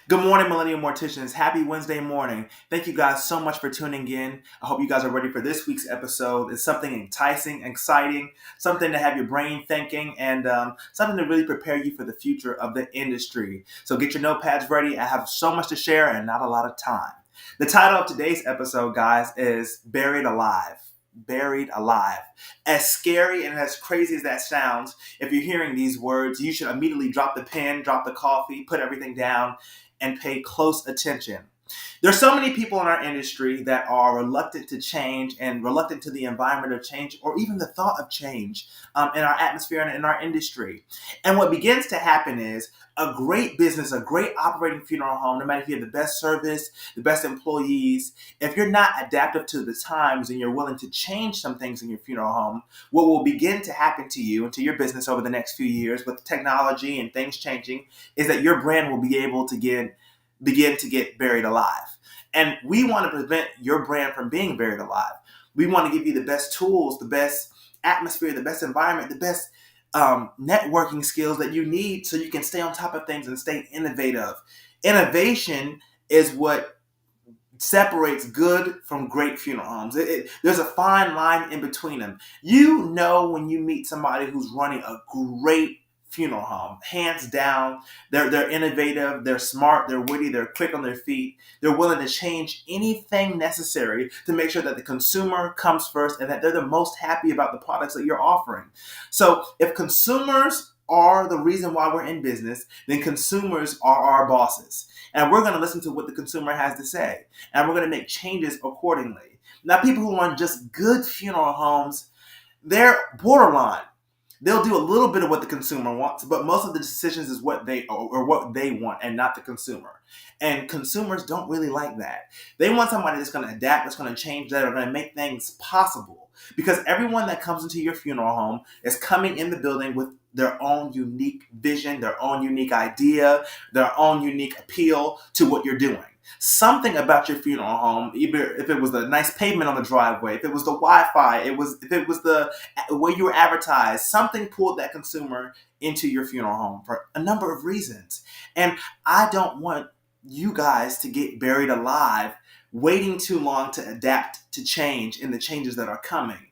Good morning, Millennial Morticians. Happy Wednesday morning. Thank you guys so much for tuning in. I hope you guys are ready for this week's episode. It's something enticing, exciting, something to have your brain thinking, and something to really prepare you for the future of the industry. So get your notepads ready. I have so much to share and not a lot of time. The title of today's episode, guys, is Buried Alive. Buried alive. As scary and as crazy as that sounds, if you're hearing these words, you should immediately drop the pen, drop the coffee, put everything down, and pay close attention. There's so many people in our industry that are reluctant to change and reluctant to the environment of change or even the thought of change in our atmosphere and in our industry. And what begins to happen is a great business, a great operating funeral home, no matter if you have the best service, the best employees, if you're not adaptive to the times and you're willing to change some things in your funeral home, what will begin to happen to you and to your business over the next few years with technology and things changing is that your brand will be able to begin to get buried alive. And we want to prevent your brand from being buried alive. We want to give you the best tools, the best atmosphere, the best environment, the best networking skills that you need so you can stay on top of things and stay innovative. Innovation is what separates good from great funeral homes. There's a fine line in between them. You know when you meet somebody who's running a great funeral home, hands down, they're innovative, they're smart, they're witty, they're quick on their feet, they're willing to change anything necessary to make sure that the consumer comes first and that they're the most happy about the products that you're offering. So if consumers are the reason why we're in business, then consumers are our bosses. And we're going to listen to what the consumer has to say. And we're going to make changes accordingly. Now, people who run just good funeral homes, they're borderline. They'll do a little bit of what the consumer wants, but most of the decisions is what they want and not the consumer. And consumers don't really like that. They want somebody that's going to adapt, that's going to change, that are going to make things possible. Because everyone that comes into your funeral home is coming in the building with their own unique vision, their own unique idea, their own unique appeal to what you're doing. Something about your funeral home, either if it was the nice pavement on the driveway, if it was the Wi-Fi, if it was the way you were advertised, something pulled that consumer into your funeral home for a number of reasons. And I don't want you guys to get buried alive waiting too long to adapt to change and the changes that are coming.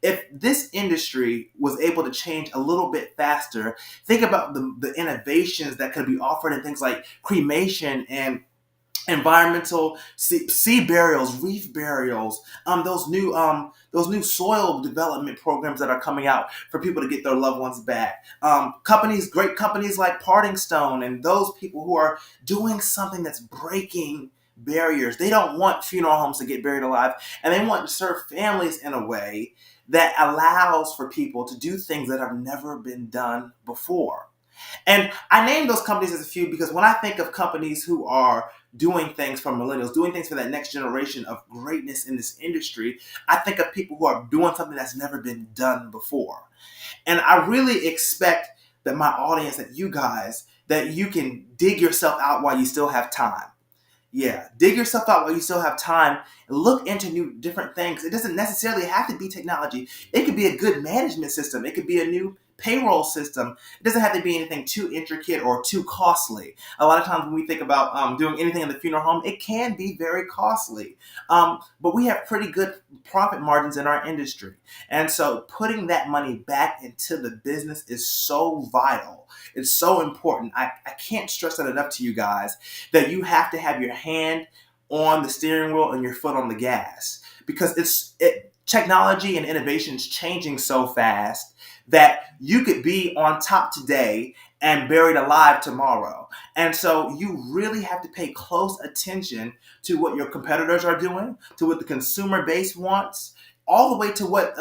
If this industry was able to change a little bit faster, think about the innovations that could be offered in things like cremation and environmental sea burials, reef burials, those new soil development programs that are coming out for people to get their loved ones back. Great companies like Parting Stone, and those people who are doing something that's breaking barriers. They don't want funeral homes to get buried alive, and they want to serve families in a way that allows for people to do things that have never been done before. And I name those companies as a few because when I think of companies who are doing things for millennials, doing things for that next generation of greatness in this industry, I think of people who are doing something that's never been done before. And I really expect that my audience, that you guys, that you can dig yourself out while you still have time. Yeah, dig yourself out while you still have time and look into new different things. It doesn't necessarily have to be technology. It could be a good management system. It could be a new payroll system. It doesn't have to be anything too intricate or too costly. A lot of times when we think about doing anything in the funeral home, it can be very costly. But we have pretty good profit margins in our industry. And so putting that money back into the business is so vital. It's so important. I can't stress that enough to you guys that you have to have your hand on the steering wheel and your foot on the gas because technology and innovation is changing so fast that you could be on top today and buried alive tomorrow. And so you really have to pay close attention to what your competitors are doing, to what the consumer base wants, all the way to what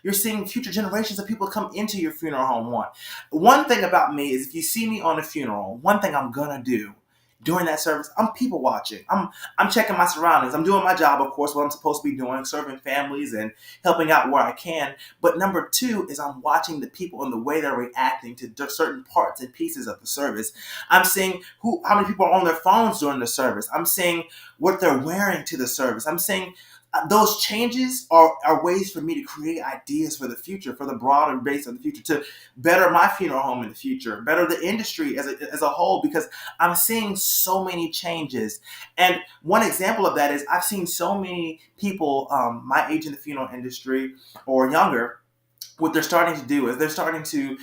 you're seeing future generations of people come into your funeral home want. One thing about me is if you see me on a funeral, one thing I'm gonna do during that service, I'm people watching. I'm checking my surroundings. I'm doing my job, of course, what I'm supposed to be doing, serving families and helping out where I can. But number two is I'm watching the people and the way they're reacting to certain parts and pieces of the service. I'm seeing how many people are on their phones during the service. I'm seeing what they're wearing to the service. I'm seeing those changes are ways for me to create ideas for the future, for the broader base of the future, to better my funeral home in the future, better the industry as a whole, because I'm seeing so many changes. And one example of that is I've seen so many people my age in the funeral industry or younger. What they're starting to do is they're starting to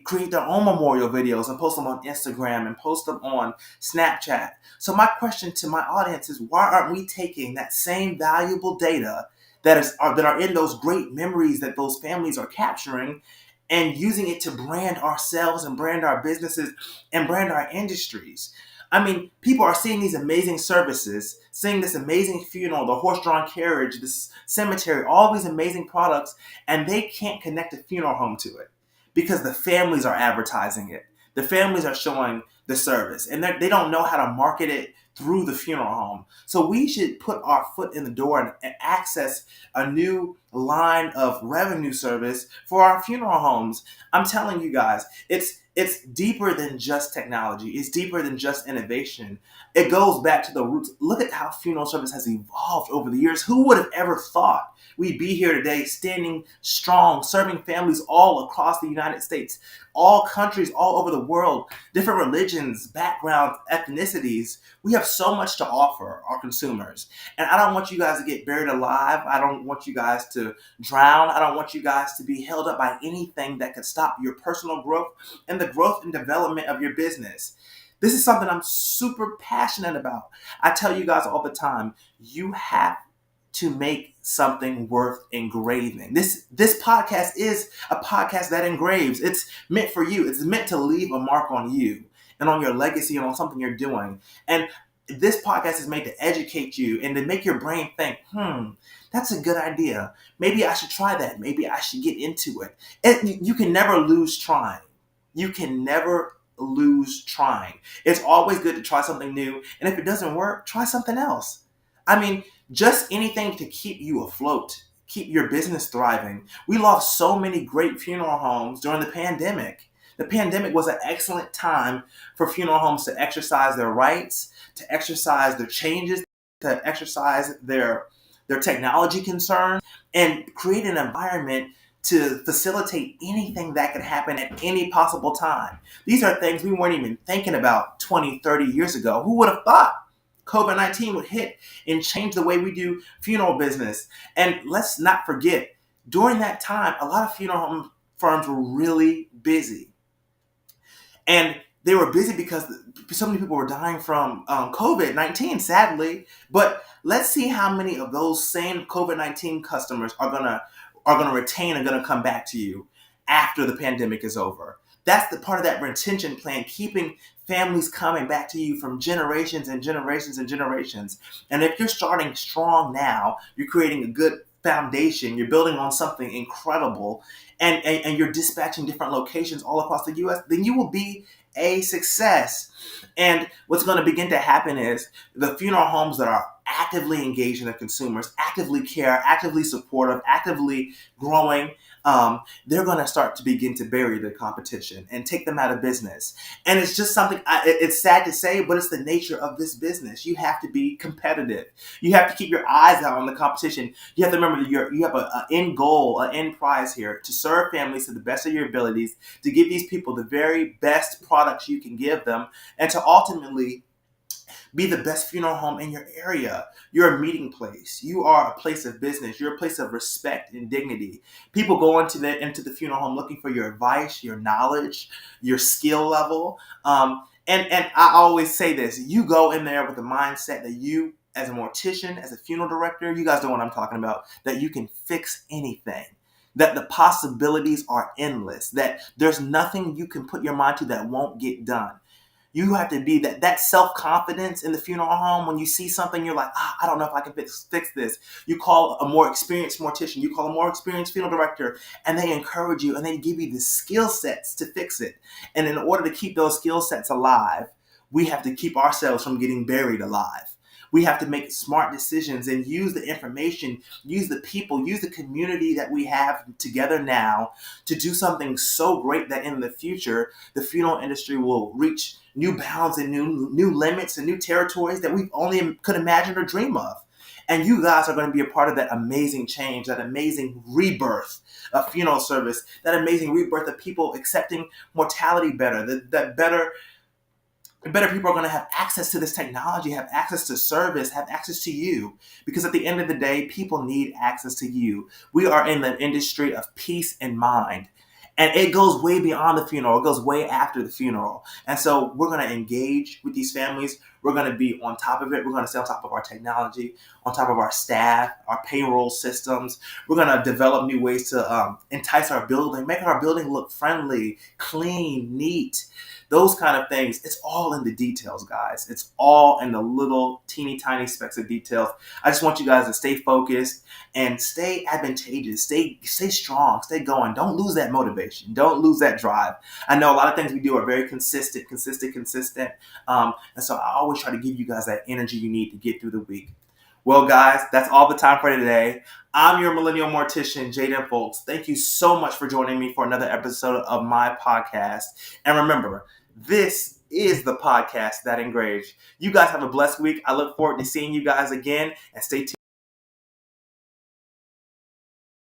create their own memorial videos and post them on Instagram and post them on Snapchat. So my question to my audience is, why aren't we taking that same valuable data that are in those great memories that those families are capturing and using it to brand ourselves and brand our businesses and brand our industries? I mean, people are seeing these amazing services, seeing this amazing funeral, the horse-drawn carriage, this cemetery, all these amazing products, and they can't connect a funeral home to it because the families are advertising it. The families are showing the service, and they don't know how to market it through the funeral home. So we should put our foot in the door and access a new line of revenue service for our funeral homes. I'm telling you guys, it's deeper than just technology. It's deeper than just innovation. It goes back to the roots. Look at how funeral service has evolved over the years. Who would have ever thought we'd be here today, standing strong, serving families all across the United States, all countries, all over the world, different religions, backgrounds, ethnicities. We have so much to offer our consumers. And I don't want you guys to get buried alive. I don't want you guys to drown. I don't want you guys to be held up by anything that could stop your personal growth and the growth and development of your business. This is something I'm super passionate about. I tell you guys all the time, you have to make something worth engraving. This podcast is a podcast that engraves. It's meant for you. It's meant to leave a mark on you and on your legacy and on something you're doing. And this podcast is made to educate you and to make your brain think, that's a good idea. Maybe I should try that. Maybe I should get into it. You can never lose trying. You can never lose trying. It's always good to try something new. And if it doesn't work, try something else. I mean, just anything to keep you afloat, keep your business thriving. We lost so many great funeral homes during the pandemic. The pandemic was an excellent time for funeral homes to exercise their rights, to exercise their changes, to exercise their technology concerns, and create an environment to facilitate anything that could happen at any possible time. These are things we weren't even thinking about 20, 30 years ago. Who would have thought COVID-19 would hit and change the way we do funeral business? And let's not forget, during that time, a lot of funeral home firms were really busy. And they were busy because so many people were dying from COVID-19, sadly. But let's see how many of those same COVID-19 customers are gonna retain and gonna come back to you after the pandemic is over. That's the part of that retention plan, keeping families coming back to you from generations and generations and generations. And if you're starting strong now, you're creating a good foundation, you're building on something incredible, and you're dispatching different locations all across the US, then you will be a success. And what's going to begin to happen is the funeral homes that are actively engaged in their consumers, actively care, actively supportive, actively growing, they're going to start to begin to bury the competition and take them out of business. And it's just something, it's sad to say, but it's the nature of this business. You have to be competitive. You have to keep your eyes out on the competition. You have to remember that you have an end goal, an end prize here, to serve families to the best of your abilities, to give these people the very best products you can give them, and to ultimately be the best funeral home in your area. You're a meeting place. You are a place of business. You're a place of respect and dignity. People go into the funeral home looking for your advice, your knowledge, your skill level. And I always say this: you go in there with the mindset that you, as a mortician, as a funeral director, you guys know what I'm talking about, that you can fix anything. That the possibilities are endless. That there's nothing you can put your mind to that won't get done. You have to be that self-confidence in the funeral home. When you see something, you're like, I don't know if I can fix this. You call a more experienced mortician, you call a more experienced funeral director, and they encourage you and they give you the skill sets to fix it. And in order to keep those skill sets alive, we have to keep ourselves from getting buried alive. We have to make smart decisions and use the information, use the people, use the community that we have together now to do something so great that in the future, the funeral industry will reach new bounds and new limits and new territories that we only could imagine or dream of. And you guys are going to be a part of that amazing change, that amazing rebirth of funeral service, that amazing rebirth of people accepting mortality better, that better people are going to have access to this technology, have access to service, have access to you. Because at the end of the day, people need access to you. We are in the industry of peace and mind. And it goes way beyond the funeral. It goes way after the funeral. And so we're going to engage with these families. We're going to be on top of it. We're going to stay on top of our technology, on top of our staff, our payroll systems. We're going to develop new ways to entice our building, make our building look friendly, clean, neat. Those kind of things. It's all in the details, guys. It's all in the little teeny tiny specks of details. I just want you guys to stay focused and stay advantageous. Stay strong. Stay going. Don't lose that motivation. Don't lose that drive. I know a lot of things we do are very consistent. And so I always try to give you guys that energy you need to get through the week. Well, guys, that's all the time for today. I'm your Millennial Mortician, Jaden Folks. Thank you so much for joining me for another episode of my podcast. And remember, this is the podcast that engraves. You guys have a blessed week. I look forward to seeing you guys again, and stay tuned.